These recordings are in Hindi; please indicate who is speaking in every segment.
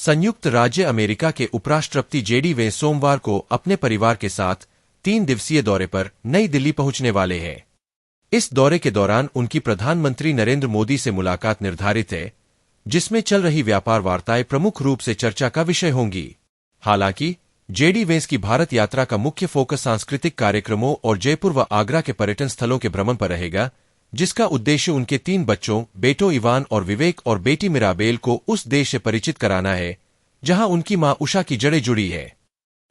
Speaker 1: संयुक्त राज्य अमेरिका के उपराष्ट्रपति जेडी वेंस सोमवार को अपने परिवार के साथ 3 दिवसीय दौरे पर नई दिल्ली पहुंचने वाले हैं। इस दौरे के दौरान उनकी प्रधानमंत्री नरेंद्र मोदी से मुलाकात निर्धारित है, जिसमें चल रही व्यापार वार्ताएं प्रमुख रूप से चर्चा का विषय होंगी। हालांकि जेडी वेंस की भारत यात्रा का मुख्य फोकस सांस्कृतिक कार्यक्रमों और जयपुर व आगरा के पर्यटन स्थलों के भ्रमण पर रहेगा, जिसका उद्देश्य उनके 3 बच्चों बेटों इवान और विवेक और बेटी मिराबेल को उस देश से परिचित कराना है जहां उनकी मां उषा की जड़ें जुड़ी है।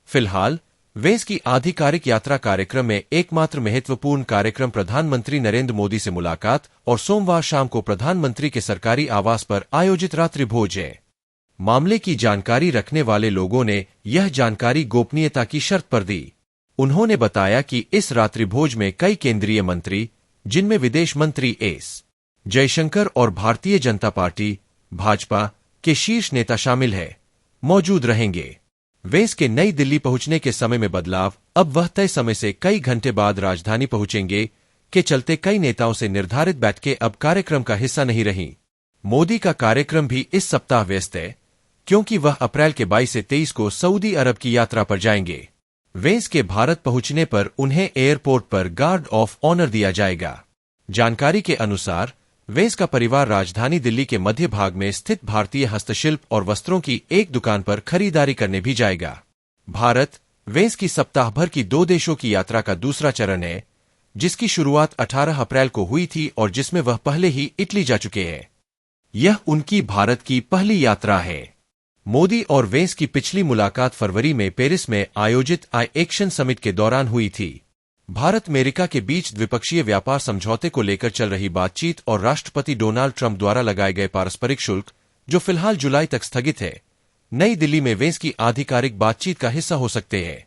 Speaker 1: फिलहाल वेंस की आधिकारिक यात्रा कार्यक्रम में एकमात्र महत्वपूर्ण कार्यक्रम प्रधानमंत्री नरेंद्र मोदी से मुलाकात और सोमवार शाम को प्रधानमंत्री के सरकारी आवास पर आयोजित रात्रि भोज है। मामले की जानकारी रखने वाले लोगों ने यह जानकारी गोपनीयता की शर्त पर दी। उन्होंने बताया कि इस रात्रि भोज में कई केंद्रीय मंत्री, जिनमें विदेश मंत्री एस जयशंकर और भारतीय जनता पार्टी भाजपा के शीर्ष नेता शामिल है, मौजूद रहेंगे। वेंस के नई दिल्ली पहुंचने के समय में बदलाव। अब वह तय समय से कई घंटे बाद राजधानी पहुंचेंगे के चलते कई नेताओं से निर्धारित बैठकें अब कार्यक्रम का हिस्सा नहीं रहीं। मोदी का कार्यक्रम भी इस सप्ताह व्यस्त है, क्योंकि वह अप्रैल के 22 से 23 को सऊदी अरब की यात्रा पर जाएंगे। वेंस के भारत पहुंचने पर उन्हें एयरपोर्ट पर गार्ड ऑफ ऑनर दिया जाएगा। जानकारी के अनुसार वेंस का परिवार राजधानी दिल्ली के मध्य भाग में स्थित भारतीय हस्तशिल्प और वस्त्रों की एक दुकान पर खरीदारी करने भी जाएगा। भारत वेंस की सप्ताह भर की 2 देशों की यात्रा का दूसरा चरण है, जिसकी शुरुआत 18 अप्रैल को हुई थी और जिसमें वह पहले ही इटली जा चुके हैं। यह उनकी भारत की पहली यात्रा है। मोदी और वेंस की पिछली मुलाकात फरवरी में पेरिस में आयोजित आई एक्शन समिट के दौरान हुई थी। भारत अमेरिका के बीच द्विपक्षीय व्यापार समझौते को लेकर चल रही बातचीत और राष्ट्रपति डोनाल्ड ट्रंप द्वारा लगाए गए पारस्परिक शुल्क, जो फिलहाल जुलाई तक स्थगित है, नई दिल्ली में वेंस की आधिकारिक बातचीत का हिस्सा हो सकते हैं।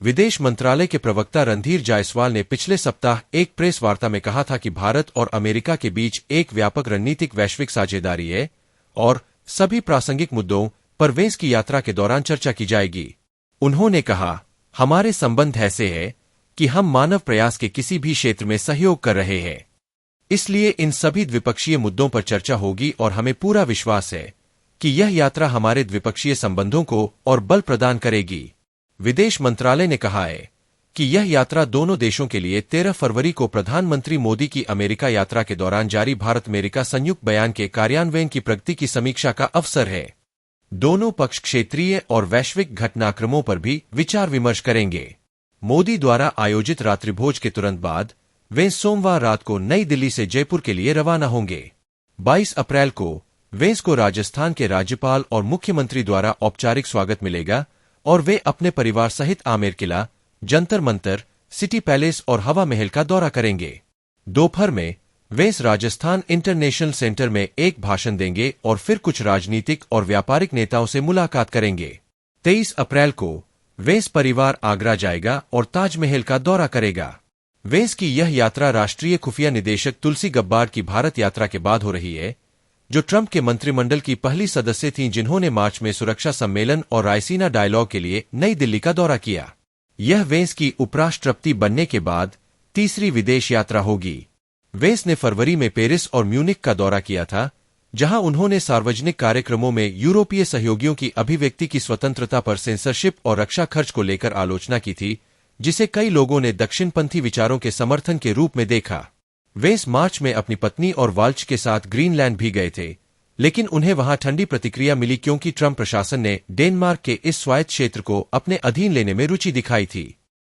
Speaker 1: विदेश मंत्रालय के प्रवक्ता रणधीर जायसवाल ने पिछले सप्ताह एक प्रेस वार्ता में कहा था कि भारत और अमेरिका के बीच एक व्यापक रणनीतिक वैश्विक साझेदारी है और सभी प्रासंगिक मुद्दों पर वेंस की यात्रा के दौरान चर्चा की जाएगी। उन्होंने कहा, हमारे संबंध ऐसे हैं कि हम मानव प्रयास के किसी भी क्षेत्र में सहयोग कर रहे हैं, इसलिए इन सभी द्विपक्षीय मुद्दों पर चर्चा होगी और हमें पूरा विश्वास है कि यह यात्रा हमारे द्विपक्षीय संबंधों को और बल प्रदान करेगी। विदेश मंत्रालय ने कहा है कि यह यात्रा दोनों देशों के लिए 13 फरवरी को प्रधानमंत्री मोदी की अमेरिका यात्रा के दौरान जारी भारत अमेरिका संयुक्त बयान के कार्यान्वयन की प्रगति की समीक्षा का अवसर है। दोनों पक्ष क्षेत्रीय और वैश्विक घटनाक्रमों पर भी विचार विमर्श करेंगे। मोदी द्वारा आयोजित रात्रिभोज के तुरंत बाद वेंस सोमवार रात को नई दिल्ली से जयपुर के लिए रवाना होंगे। 22 अप्रैल को वेंस को राजस्थान के राज्यपाल और मुख्यमंत्री द्वारा औपचारिक स्वागत मिलेगा और वे अपने परिवार सहित आमेर किला, जंतर मंतर, सिटी पैलेस और हवा महल का दौरा करेंगे। दोपहर में वेंस राजस्थान इंटरनेशनल सेंटर में एक भाषण देंगे और फिर कुछ राजनीतिक और व्यापारिक नेताओं से मुलाकात करेंगे। 23 अप्रैल को वेंस परिवार आगरा जाएगा और ताजमहल का दौरा करेगा। वेंस की यह यात्रा राष्ट्रीय खुफिया निदेशक तुलसी गब्बार्ड की भारत यात्रा के बाद हो रही है, जो ट्रंप के मंत्रिमंडल की पहली सदस्य थीं, जिन्होंने मार्च में सुरक्षा सम्मेलन और रायसीना डायलॉग के लिए नई दिल्ली का दौरा किया। यह वेंस की उपराष्ट्रपति बनने के बाद तीसरी विदेश यात्रा होगी। वेंस ने फरवरी में पेरिस और म्यूनिख का दौरा किया था, जहां उन्होंने सार्वजनिक कार्यक्रमों में यूरोपीय सहयोगियों की अभिव्यक्ति की स्वतंत्रता पर सेंसरशिप और रक्षा खर्च को लेकर आलोचना की थी, जिसे कई लोगों ने दक्षिणपंथी विचारों के समर्थन के रूप में देखा। वेंस मार्च में अपनी पत्नी और वाल्च के साथ ग्रीनलैंड भी गए थे, लेकिन उन्हें वहां ठंडी प्रतिक्रिया मिली क्योंकि ट्रंप प्रशासन ने डेनमार्क के इस स्वायत्त क्षेत्र को अपने अधीन लेने में रुचि दिखाई थी।